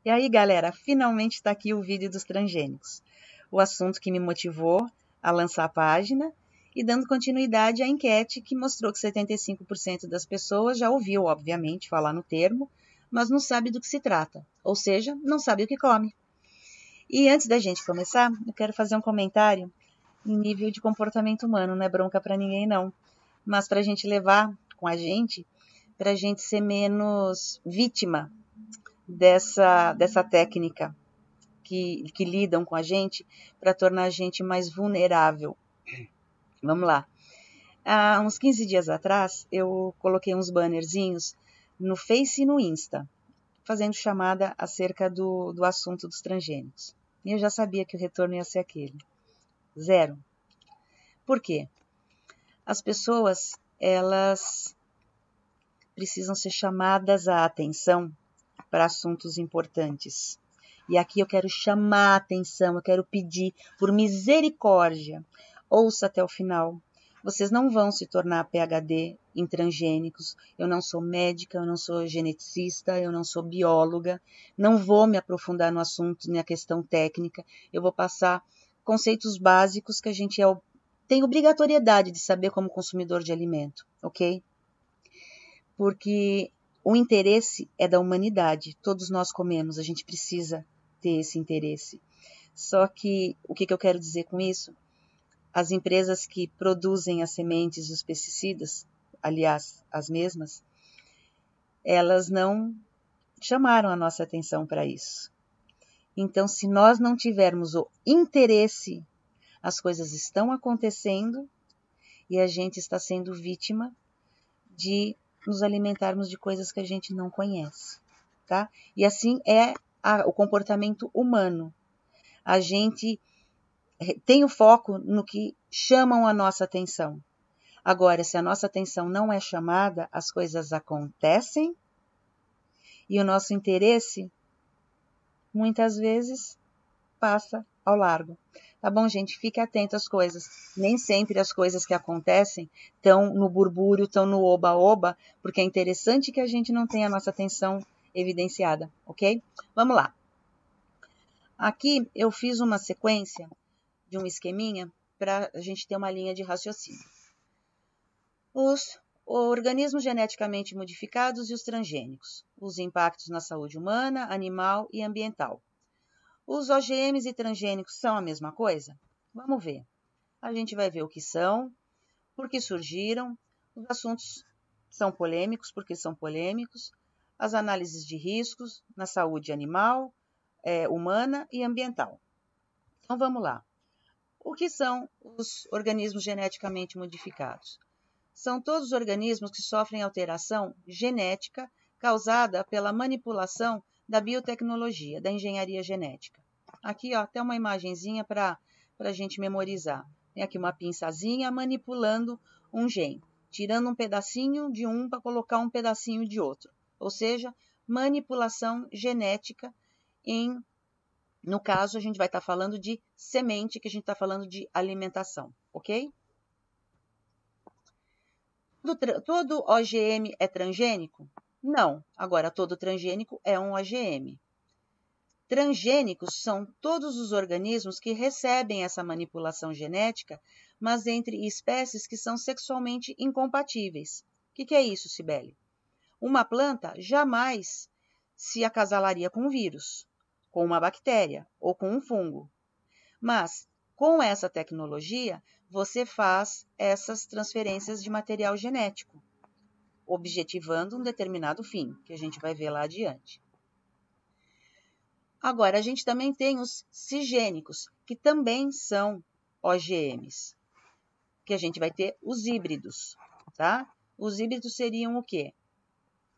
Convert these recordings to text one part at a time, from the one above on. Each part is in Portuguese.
E aí, galera, finalmente está aqui o vídeo dos transgênicos. O assunto que me motivou a lançar a página e dando continuidade à enquete que mostrou que 75% das pessoas já ouviu, obviamente, falar no termo, mas não sabe do que se trata, ou seja, não sabe o que come. E antes da gente começar, eu quero fazer um comentário em nível de comportamento humano, não é bronca para ninguém não, mas para a gente levar com a gente, para a gente ser menos vítima dessa técnica que lidam com a gente para tornar a gente mais vulnerável. Vamos lá. Há uns 15 dias atrás, eu coloquei uns bannerzinhos no Face e no Insta, fazendo chamada acerca do assunto dos transgênicos. E eu já sabia que o retorno ia ser aquele. Zero. Por quê? As pessoas, elas precisam ser chamadas à atenção para assuntos importantes. E aqui eu quero chamar a atenção, eu quero pedir por misericórdia. Ouça até o final. Vocês não vão se tornar PhD em transgênicos. Eu não sou médica, eu não sou geneticista, eu não sou bióloga. Não vou me aprofundar no assunto, na questão técnica. Eu vou passar conceitos básicos que a gente tem obrigatoriedade de saber como consumidor de alimento, ok? Porque o interesse é da humanidade. Todos nós comemos, a gente precisa ter esse interesse. Só que, o que eu quero dizer com isso? As empresas que produzem as sementes e os pesticidas, aliás, as mesmas, elas não chamaram a nossa atenção para isso. Então, se nós não tivermos o interesse, as coisas estão acontecendo e a gente está sendo vítima de nos alimentarmos de coisas que a gente não conhece, tá? E assim é o comportamento humano. A gente tem o foco no que chamam a nossa atenção. Agora, se a nossa atenção não é chamada, as coisas acontecem e o nosso interesse, muitas vezes, passa ao largo. Tá bom, gente? Fique atento às coisas. Nem sempre as coisas que acontecem estão no burbúrio, estão no oba-oba, porque é interessante que a gente não tenha a nossa atenção evidenciada, ok? Vamos lá. Aqui eu fiz uma sequência de um esqueminha para a gente ter uma linha de raciocínio. Os organismos geneticamente modificados e os transgênicos. Os impactos na saúde humana, animal e ambiental. Os OGMs e transgênicos são a mesma coisa? Vamos ver. A gente vai ver o que são, por que surgiram, os assuntos são polêmicos, porque são polêmicos, as análises de riscos na saúde animal, humana e ambiental. Então vamos lá. O que são os organismos geneticamente modificados? São todos os organismos que sofrem alteração genética causada pela manipulação da biotecnologia, da engenharia genética. Aqui, ó, até uma imagenzinha para a gente memorizar. Tem aqui uma pinçazinha manipulando um gene, tirando um pedacinho de um para colocar um pedacinho de outro. Ou seja, manipulação genética no caso, a gente vai estar falando de semente, que a gente está falando de alimentação, ok? Todo OGM é transgênico? Não. Agora, todo transgênico é um OGM. Transgênicos são todos os organismos que recebem essa manipulação genética, mas entre espécies que são sexualmente incompatíveis. O que é isso, Cibele? Uma planta jamais se acasalaria com um vírus, com uma bactéria ou com um fungo. Mas, com essa tecnologia, você faz essas transferências de material genético, objetivando um determinado fim, que a gente vai ver lá adiante. Agora, a gente também tem os cisgênicos, que também são OGMs, que a gente vai ter os híbridos, tá? Os híbridos seriam o quê?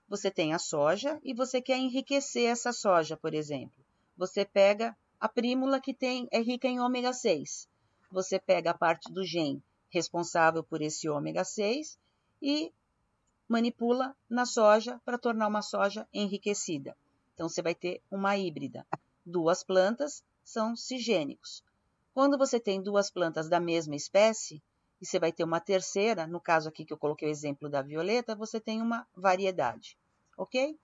Você tem a soja e você quer enriquecer essa soja, por exemplo. Você pega a prímula que é rica em ômega 6. Você pega a parte do gene responsável por esse ômega 6 e manipula na soja para tornar uma soja enriquecida. Então, você vai ter uma híbrida. Duas plantas são cisgênicos. Quando você tem duas plantas da mesma espécie, e você vai ter uma terceira, no caso aqui que eu coloquei o exemplo da violeta, você tem uma variedade, ok?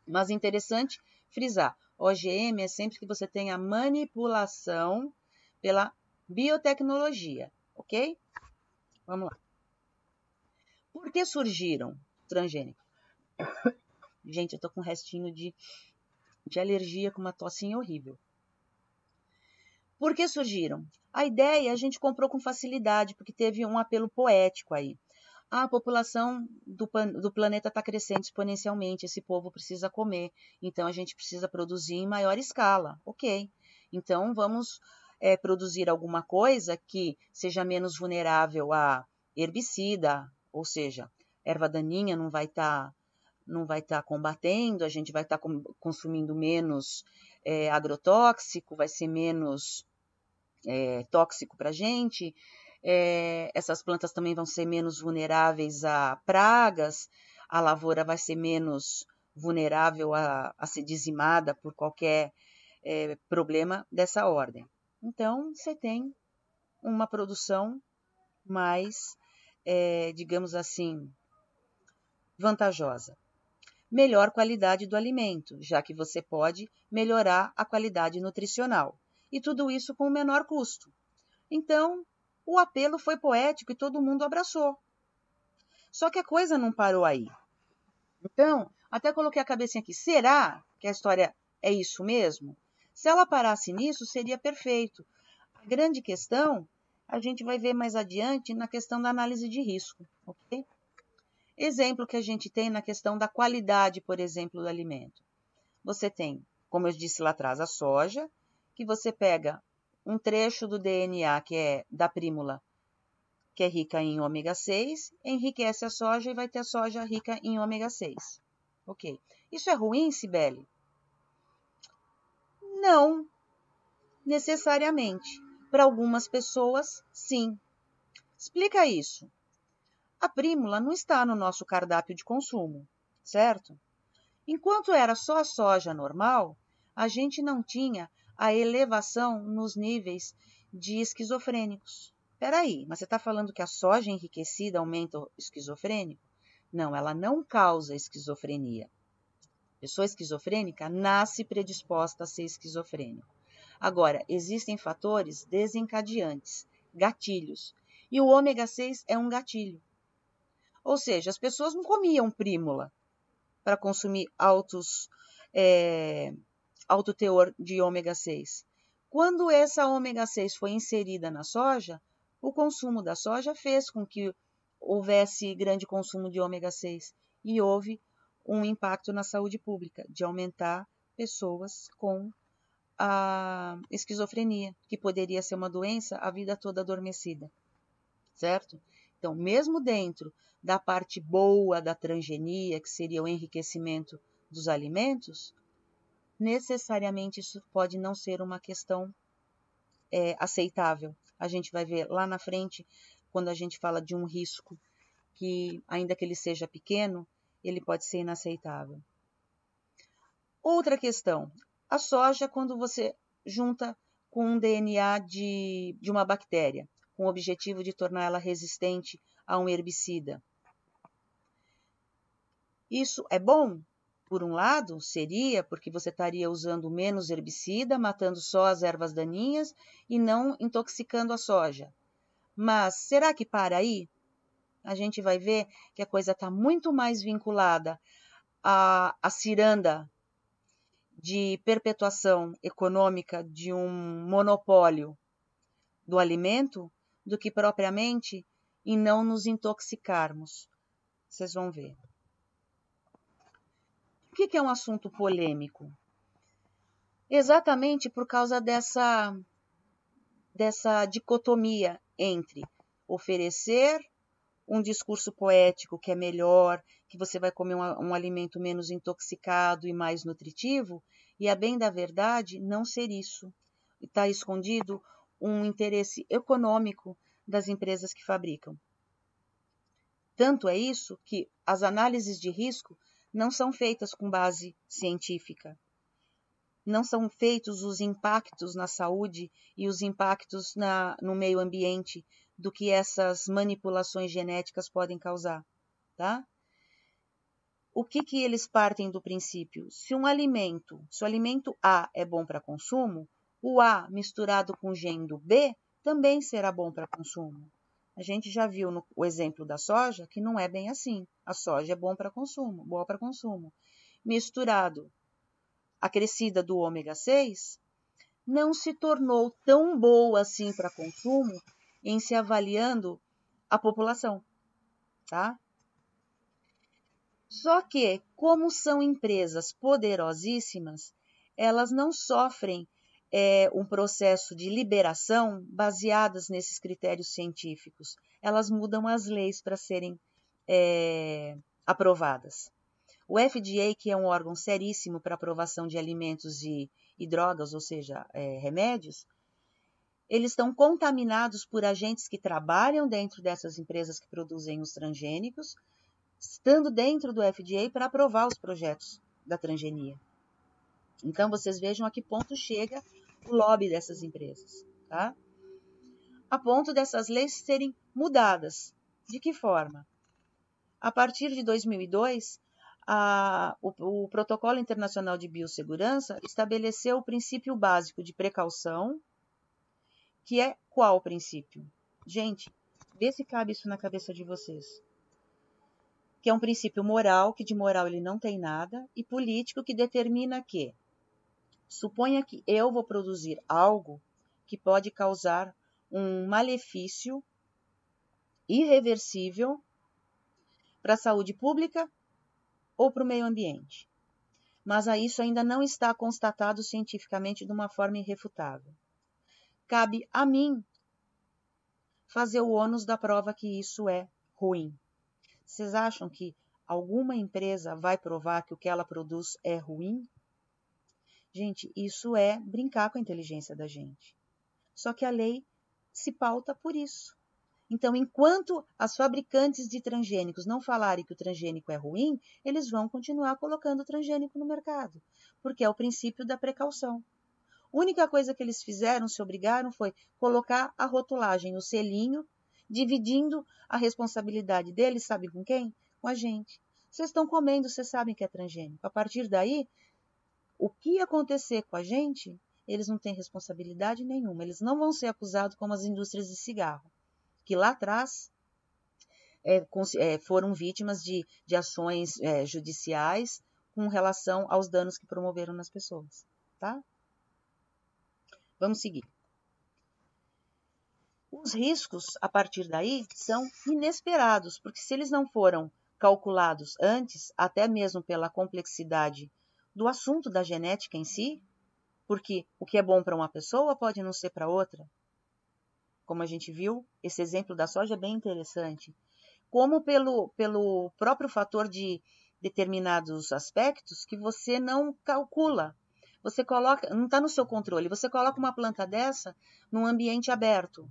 Mas interessante frisar. OGM é sempre que você tem a manipulação pela biotecnologia, ok? Vamos lá. Por que surgiram transgênicos? Gente, eu tô com um restinho de alergia, com uma tossinha horrível. Por que surgiram? A ideia a gente comprou com facilidade, porque teve um apelo poético aí. A população do planeta está crescendo exponencialmente, esse povo precisa comer, então a gente precisa produzir em maior escala. Ok, então vamos produzir alguma coisa que seja menos vulnerável a herbicida, ou seja, erva daninha não vai estar combatendo, a gente vai estar consumindo menos agrotóxico, vai ser menos tóxico para a gente. Essas plantas também vão ser menos vulneráveis a pragas, a lavoura vai ser menos vulnerável a ser dizimada por qualquer problema dessa ordem. Então, você tem uma produção mais, digamos assim, vantajosa. Melhor qualidade do alimento, já que você pode melhorar a qualidade nutricional. E tudo isso com o menor custo. Então, o apelo foi poético e todo mundo abraçou. Só que a coisa não parou aí. Então, até coloquei a cabecinha aqui. Será que a história é isso mesmo? Se ela parasse nisso, seria perfeito. A grande questão, a gente vai ver mais adiante na questão da análise de risco, ok? Exemplo que a gente tem na questão da qualidade, por exemplo, do alimento. Você tem, como eu disse lá atrás, a soja, que você pega um trecho do DNA que é da prímula, que é rica em ômega 6, enriquece a soja e vai ter a soja rica em ômega 6. Ok. Isso é ruim, Cibele? Não necessariamente. Para algumas pessoas, sim. Explica isso. A prímula não está no nosso cardápio de consumo, certo? Enquanto era só a soja normal, a gente não tinha a elevação nos níveis de esquizofrênicos. Peraí, mas você está falando que a soja enriquecida aumenta o esquizofrênico? Não, ela não causa esquizofrenia. A pessoa esquizofrênica nasce predisposta a ser esquizofrênico. Agora, existem fatores desencadeantes, gatilhos, e o ômega 6 é um gatilho. Ou seja, as pessoas não comiam prímula para consumir alto teor de ômega 6. Quando essa ômega 6 foi inserida na soja, o consumo da soja fez com que houvesse grande consumo de ômega 6 e houve um impacto na saúde pública, de aumentar pessoas com a esquizofrenia, que poderia ser uma doença a vida toda adormecida, certo? Então, mesmo dentro da parte boa da transgenia, que seria o enriquecimento dos alimentos, necessariamente isso pode não ser uma questão aceitável. A gente vai ver lá na frente, quando a gente fala de um risco que, ainda que ele seja pequeno, ele pode ser inaceitável. Outra questão, a soja, quando você junta com um DNA de uma bactéria, com o objetivo de torná-la resistente a um herbicida. Isso é bom? Por um lado, seria porque você estaria usando menos herbicida, matando só as ervas daninhas e não intoxicando a soja. Mas será que para aí? A gente vai ver que a coisa está muito mais vinculada à ciranda de perpetuação econômica de um monopólio do alimento do que propriamente em não nos intoxicarmos. Vocês vão ver. Por que é um assunto polêmico? Exatamente por causa dessa dicotomia entre oferecer um discurso poético que é melhor, que você vai comer um alimento menos intoxicado e mais nutritivo, e a bem da verdade não ser isso. Está escondido um interesse econômico das empresas que fabricam. Tanto é isso que as análises de risco não são feitas com base científica. Não são feitos os impactos na saúde e os impactos no meio ambiente do que essas manipulações genéticas podem causar, tá? o que eles partem do princípio? Se o alimento A é bom para consumo, o A misturado com o gene do B também será bom para consumo. A gente já viu o exemplo da soja que não é bem assim. A soja é bom para consumo, boa para consumo. Misturado acrescida do ômega 6, não se tornou tão boa assim para consumo em se avaliando a população, tá? Só que, como são empresas poderosíssimas, elas não sofrem um processo de liberação baseadas nesses critérios científicos. Elas mudam as leis para serem aprovadas. O FDA, que é um órgão seríssimo para aprovação de alimentos e drogas, ou seja, remédios, eles estão contaminados por agentes que trabalham dentro dessas empresas que produzem os transgênicos, estando dentro do FDA para aprovar os projetos da transgenia. Então, vocês vejam a que ponto chega o lobby dessas empresas, tá? A ponto dessas leis serem mudadas. De que forma? A partir de 2002, o Protocolo Internacional de Biossegurança estabeleceu o princípio básico de precaução, que é qual princípio? Gente, vê se cabe isso na cabeça de vocês. Que é um princípio moral, que de moral ele não tem nada, e político, que determina que suponha que eu vou produzir algo que pode causar um malefício irreversível para a saúde pública ou para o meio ambiente. Mas isso ainda não está constatado cientificamente de uma forma irrefutável. Cabe a mim fazer o ônus da prova que isso é ruim. Vocês acham que alguma empresa vai provar que o que ela produz é ruim? Gente, isso é brincar com a inteligência da gente. Só que a lei se pauta por isso. Então, enquanto as fabricantes de transgênicos não falarem que o transgênico é ruim, eles vão continuar colocando transgênico no mercado, porque é o princípio da precaução. A única coisa que eles fizeram, se obrigaram, foi colocar a rotulagem, o selinho, dividindo a responsabilidade deles, sabe com quem? Com a gente. Vocês estão comendo, vocês sabem que é transgênico. A partir daí, o que acontecer com a gente, eles não têm responsabilidade nenhuma. Eles não vão ser acusados como as indústrias de cigarro, que lá atrás foram vítimas de ações judiciais com relação aos danos que promoveram nas pessoas, tá? Vamos seguir. Os riscos, a partir daí, são inesperados, porque se eles não foram calculados antes, até mesmo pela complexidade do assunto da genética em si, porque o que é bom para uma pessoa pode não ser para outra. Como a gente viu, esse exemplo da soja é bem interessante. Como pelo próprio fator de determinados aspectos que você não calcula. Você coloca, não está no seu controle, você coloca uma planta dessa num ambiente aberto.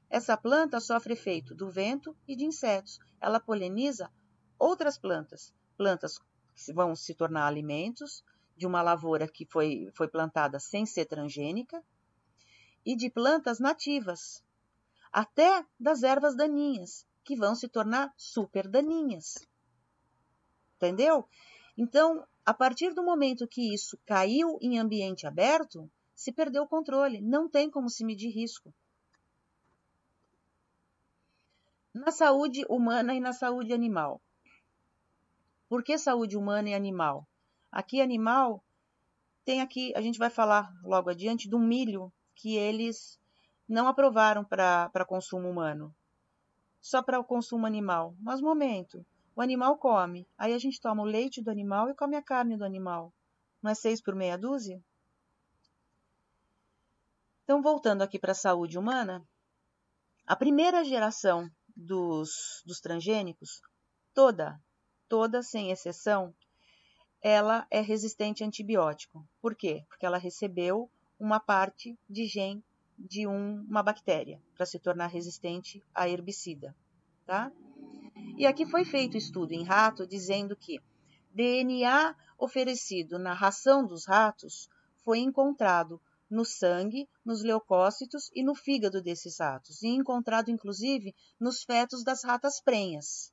Essa planta sofre efeito do vento e de insetos. Ela poliniza outras plantas. Plantas que vão se tornar alimentos de uma lavoura que foi plantada sem ser transgênica e de plantas nativas, até das ervas daninhas, que vão se tornar super daninhas. Entendeu? Então, a partir do momento que isso caiu em ambiente aberto, se perdeu o controle. Não tem como se medir risco. Na saúde humana e na saúde animal. Por que saúde humana e animal? Aqui, animal, a gente vai falar logo adiante do milho que eles não aprovaram para consumo humano, só para o consumo animal. Mas, momento, o animal come, aí a gente toma o leite do animal e come a carne do animal. Não é 6 por meia dúzia? Então, voltando aqui para a saúde humana, a primeira geração dos transgênicos, toda sem exceção, ela é resistente a antibiótico. Por quê? Porque ela recebeu uma parte de gene de uma bactéria para se tornar resistente a herbicida, tá? E aqui foi feito estudo em rato dizendo que DNA oferecido na ração dos ratos foi encontrado no sangue, nos leucócitos e no fígado desses ratos, e encontrado inclusive nos fetos das ratas prenhas.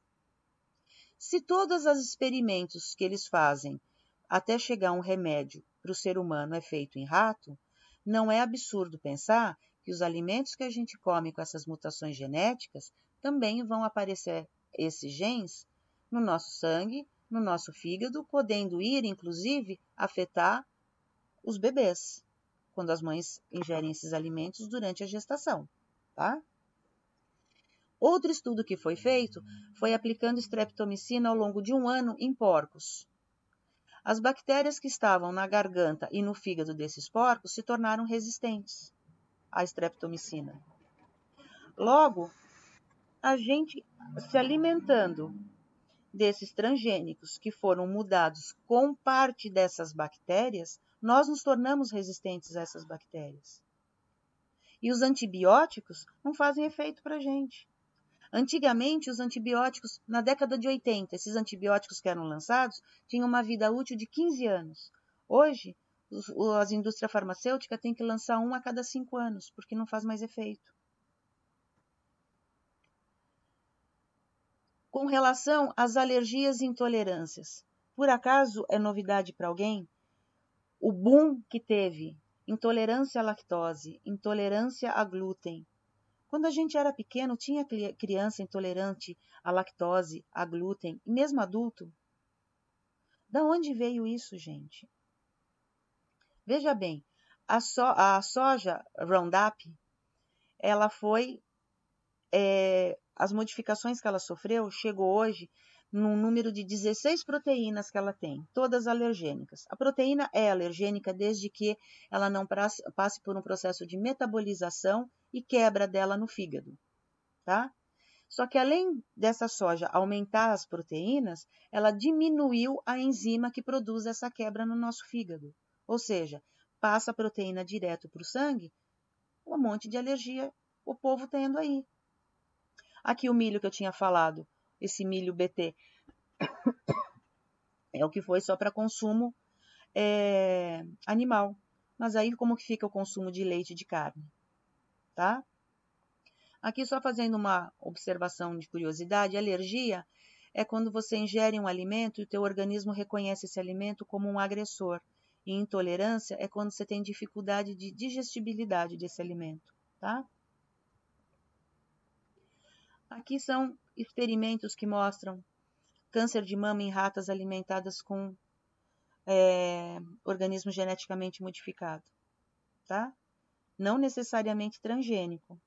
Se todos os experimentos que eles fazem até chegar um remédio para o ser humano é feito em rato, não é absurdo pensar que os alimentos que a gente come com essas mutações genéticas também vão aparecer esses genes no nosso sangue, no nosso fígado, podendo ir, inclusive, afetar os bebês, quando as mães ingerem esses alimentos durante a gestação, tá? Outro estudo que foi feito foi aplicando streptomicina ao longo de 1 ano em porcos. As bactérias que estavam na garganta e no fígado desses porcos se tornaram resistentes à streptomicina. Logo, a gente se alimentando desses transgênicos que foram mudados com parte dessas bactérias, nós nos tornamos resistentes a essas bactérias. E os antibióticos não fazem efeito para a gente. Antigamente, os antibióticos, na década de 80, esses antibióticos que eram lançados, tinham uma vida útil de 15 anos. Hoje, as indústrias farmacêuticas têm que lançar um a cada 5 anos, porque não faz mais efeito. Com relação às alergias e intolerâncias, por acaso é novidade para alguém? O boom que teve, intolerância à lactose, intolerância a glúten. Quando a gente era pequeno, tinha criança intolerante à lactose, a glúten, e mesmo adulto. Da onde veio isso, gente? Veja bem, a soja Roundup, ela foi, as modificações que ela sofreu, chegou hoje num número de 16 proteínas que ela tem, todas alergênicas. A proteína é alergênica desde que ela não passe por um processo de metabolização e quebra dela no fígado, tá? Só que além dessa soja aumentar as proteínas, ela diminuiu a enzima que produz essa quebra no nosso fígado. Ou seja, passa a proteína direto para o sangue, um monte de alergia o povo tendo aí. Aqui o milho que eu tinha falado, esse milho BT, é o que foi só para consumo animal. Mas aí como que fica o consumo de leite e de carne? Tá? Aqui só fazendo uma observação de curiosidade, alergia é quando você ingere um alimento e o teu organismo reconhece esse alimento como um agressor. E intolerância é quando você tem dificuldade de digestibilidade desse alimento, tá? Aqui são experimentos que mostram câncer de mama em ratas alimentadas com organismo geneticamente modificado, tá? Não necessariamente transgênico,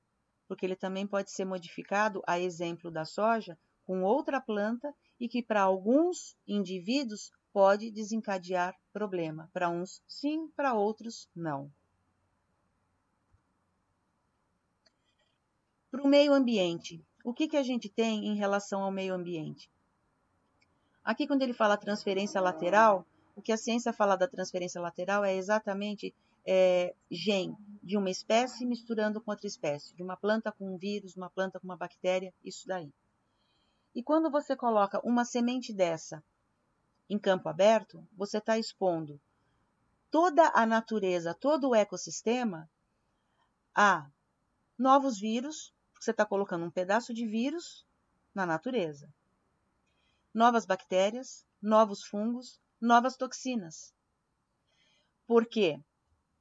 porque ele também pode ser modificado, a exemplo da soja, com outra planta e que para alguns indivíduos pode desencadear problema. Para uns sim, para outros não. Para o meio ambiente, o que a gente tem em relação ao meio ambiente? Aqui quando ele fala transferência lateral, o que a ciência fala da transferência lateral é exatamente gene de uma espécie misturando com outra espécie, de uma planta com um vírus, uma planta com uma bactéria, isso daí. E quando você coloca uma semente dessa em campo aberto, você está expondo toda a natureza, todo o ecossistema a novos vírus, porque você está colocando um pedaço de vírus na natureza. Novas bactérias, novos fungos, novas toxinas. Porque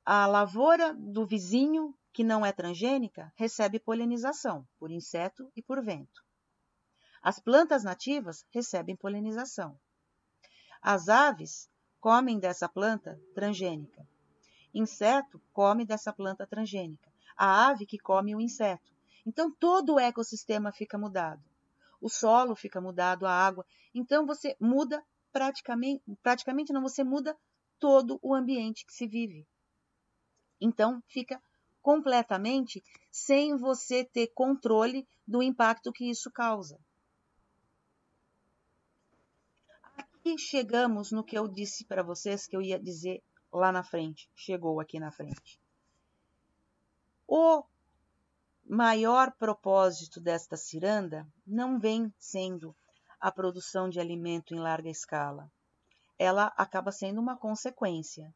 a lavoura do vizinho, que não é transgênica, recebe polinização por inseto e por vento. As plantas nativas recebem polinização. As aves comem dessa planta transgênica. Inseto come dessa planta transgênica. A ave que come o inseto. Então, todo o ecossistema fica mudado. O solo fica mudado, a água. Então, você muda praticamente não, você muda todo o ambiente que se vive. Então, fica completamente sem você ter controle do impacto que isso causa. Aqui chegamos no que eu disse para vocês que eu ia dizer lá na frente. Chegou aqui na frente. O maior propósito desta ciranda não vem sendo a produção de alimento em larga escala. Ela acaba sendo uma consequência.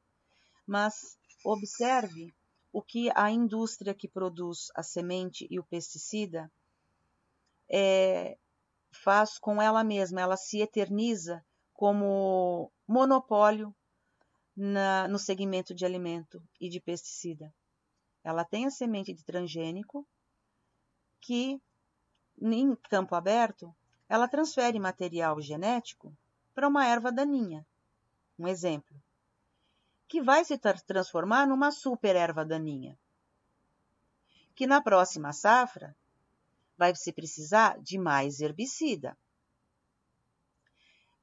Mas observe o que a indústria que produz a semente e o pesticida faz com ela mesma, ela se eterniza como monopólio no segmento de alimento e de pesticida. Ela tem a semente de transgênico que, em campo aberto, ela transfere material genético para uma erva daninha, um exemplo, que vai se transformar numa super erva daninha, que na próxima safra vai se precisar de mais herbicida.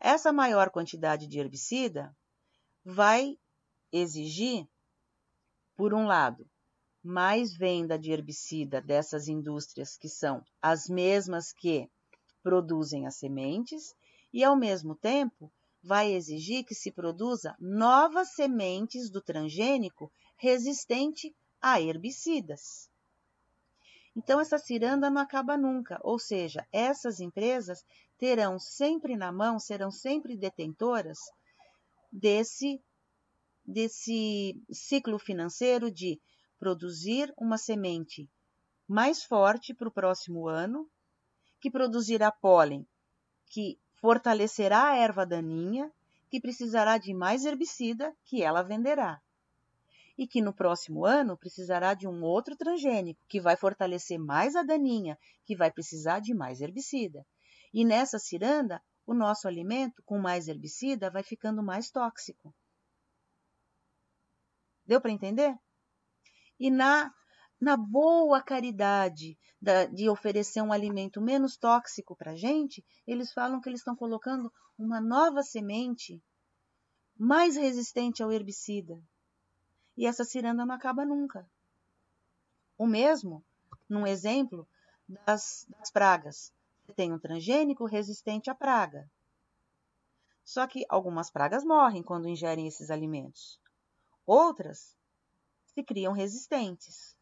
Essa maior quantidade de herbicida vai exigir, por um lado, mais venda de herbicida dessas indústrias que são as mesmas que produzem as sementes e, ao mesmo tempo, vai exigir que se produza novas sementes do transgênico resistente a herbicidas. Então, essa ciranda não acaba nunca, ou seja, essas empresas terão sempre na mão, serão sempre detentoras desse ciclo financeiro de produzir uma semente mais forte para o próximo ano, que produzirá pólen, que fortalecerá a erva daninha, que precisará de mais herbicida, que ela venderá. E que no próximo ano precisará de um outro transgênico, que vai fortalecer mais a daninha, que vai precisar de mais herbicida. E nessa ciranda, o nosso alimento, com mais herbicida, vai ficando mais tóxico. Deu para entender? E na boa caridade de oferecer um alimento menos tóxico para a gente, eles falam que eles estão colocando uma nova semente mais resistente ao herbicida. E essa ciranda não acaba nunca. O mesmo, num exemplo, das pragas. Você tem um transgênico resistente à praga. Só que algumas pragas morrem quando ingerem esses alimentos. Outras se criam resistentes,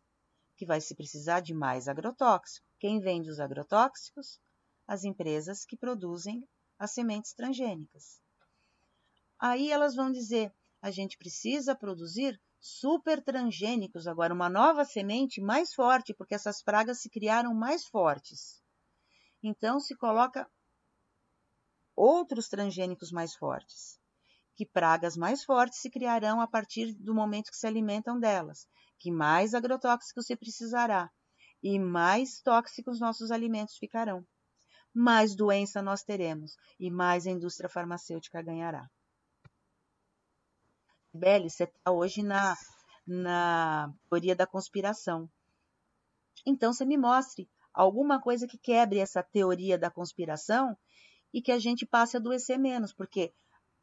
que vai se precisar de mais agrotóxico. Quem vende os agrotóxicos? As empresas que produzem as sementes transgênicas. Aí elas vão dizer, a gente precisa produzir super transgênicos, agora uma nova semente mais forte, porque essas pragas se criaram mais fortes. Então se coloca outros transgênicos mais fortes, que pragas mais fortes se criarão a partir do momento que se alimentam delas, que mais agrotóxicos se precisará e mais tóxicos nossos alimentos ficarão. Mais doença nós teremos e mais a indústria farmacêutica ganhará. Beli, você está hoje na teoria da conspiração. Então você me mostre alguma coisa que quebre essa teoria da conspiração e que a gente passe a adoecer menos, porque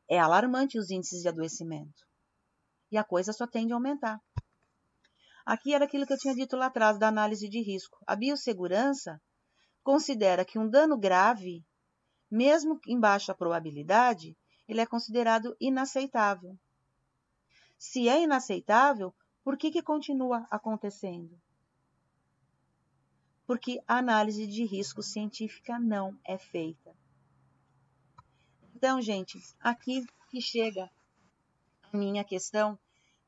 é alarmante os índices de adoecimento. E a coisa só tende a aumentar. Aqui era aquilo que eu tinha dito lá atrás, da análise de risco. A biossegurança considera que um dano grave, mesmo em baixa probabilidade, ele é considerado inaceitável. Se é inaceitável, por que continua acontecendo? Porque a análise de risco científica não é feita. Então, gente, aqui que chega a minha questão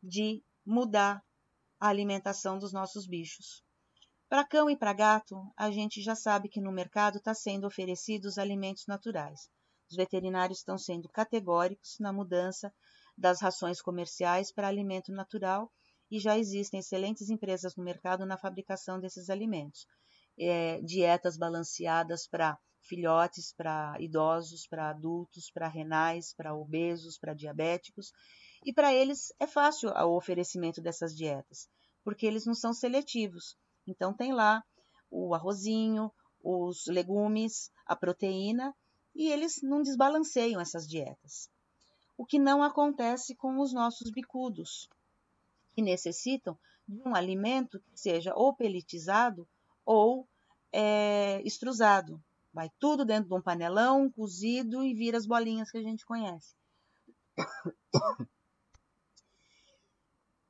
de mudar a alimentação dos nossos bichos. Para cão e para gato, a gente já sabe que no mercado está sendo oferecidos alimentos naturais. Os veterinários estão sendo categóricos na mudança das rações comerciais para alimento natural e já existem excelentes empresas no mercado na fabricação desses alimentos. Dietas balanceadas para filhotes, para idosos, para adultos, para renais, para obesos, para diabéticos. E para eles é fácil o oferecimento dessas dietas, porque eles não são seletivos. Então tem lá o arrozinho, os legumes, a proteína, e eles não desbalanceiam essas dietas. O que não acontece com os nossos bicudos, que necessitam de um alimento que seja ou pelletizado ou extrusado. Vai tudo dentro de um panelão, cozido e vira as bolinhas que a gente conhece.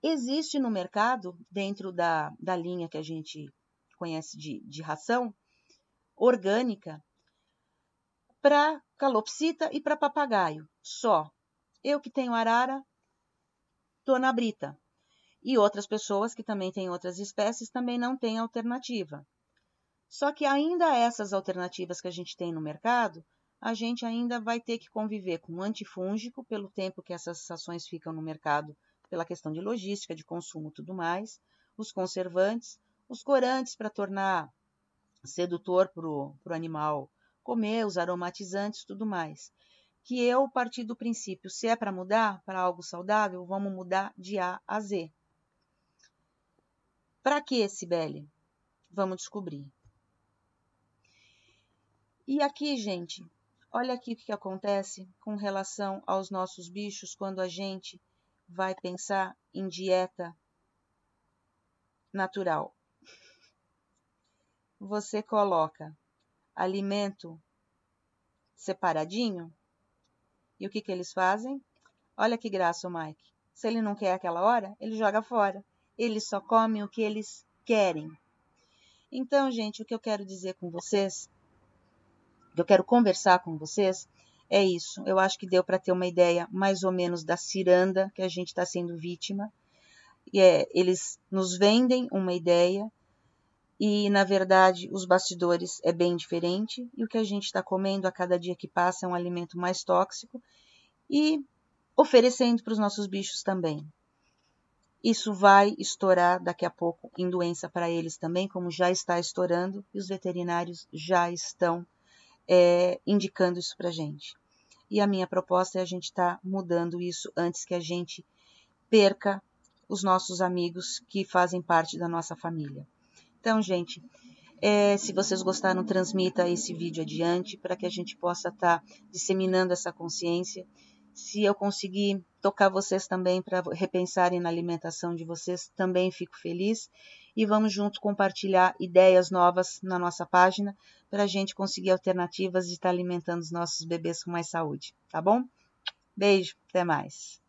Existe no mercado, dentro da linha que a gente conhece de ração, orgânica, para calopsita e para papagaio, só. Eu que tenho arara, estou na brita. E outras pessoas que também têm outras espécies também não têm alternativa. Só que ainda essas alternativas que a gente tem no mercado, a gente ainda vai ter que conviver com o antifúngico pelo tempo que essas ações ficam no mercado, pela questão de logística, de consumo e tudo mais, os conservantes, os corantes para tornar sedutor para o animal comer, os aromatizantes tudo mais. Que eu parti do princípio, se é para mudar para algo saudável, vamos mudar de A a Z. Para que, Cibele? Vamos descobrir. E aqui, gente, olha aqui o que acontece com relação aos nossos bichos quando a gente vai pensar em dieta natural. Você coloca alimento separadinho e o que eles fazem? Olha que graça o Mike. Se ele não quer aquela hora, ele joga fora. Eles só comem o que eles querem. Então, gente, o que eu quero dizer com vocês, o que eu quero conversar com vocês, é isso. Eu acho que deu para ter uma ideia mais ou menos da ciranda que a gente está sendo vítima. Eles nos vendem uma ideia e, na verdade, os bastidores é bem diferente. E o que a gente está comendo a cada dia que passa é um alimento mais tóxico e oferecendo para os nossos bichos também. Isso vai estourar daqui a pouco em doença para eles também, como já está estourando, e os veterinários já estão indicando isso para a gente. E a minha proposta é a gente estar mudando isso antes que a gente perca os nossos amigos que fazem parte da nossa família. Então, gente, se vocês gostaram, transmita esse vídeo adiante para que a gente possa estar disseminando essa consciência. Se eu conseguir tocar vocês também para repensarem na alimentação de vocês, também fico feliz. E vamos juntos compartilhar ideias novas na nossa página para a gente conseguir alternativas de estar alimentando os nossos bebês com mais saúde, tá bom? Beijo, até mais.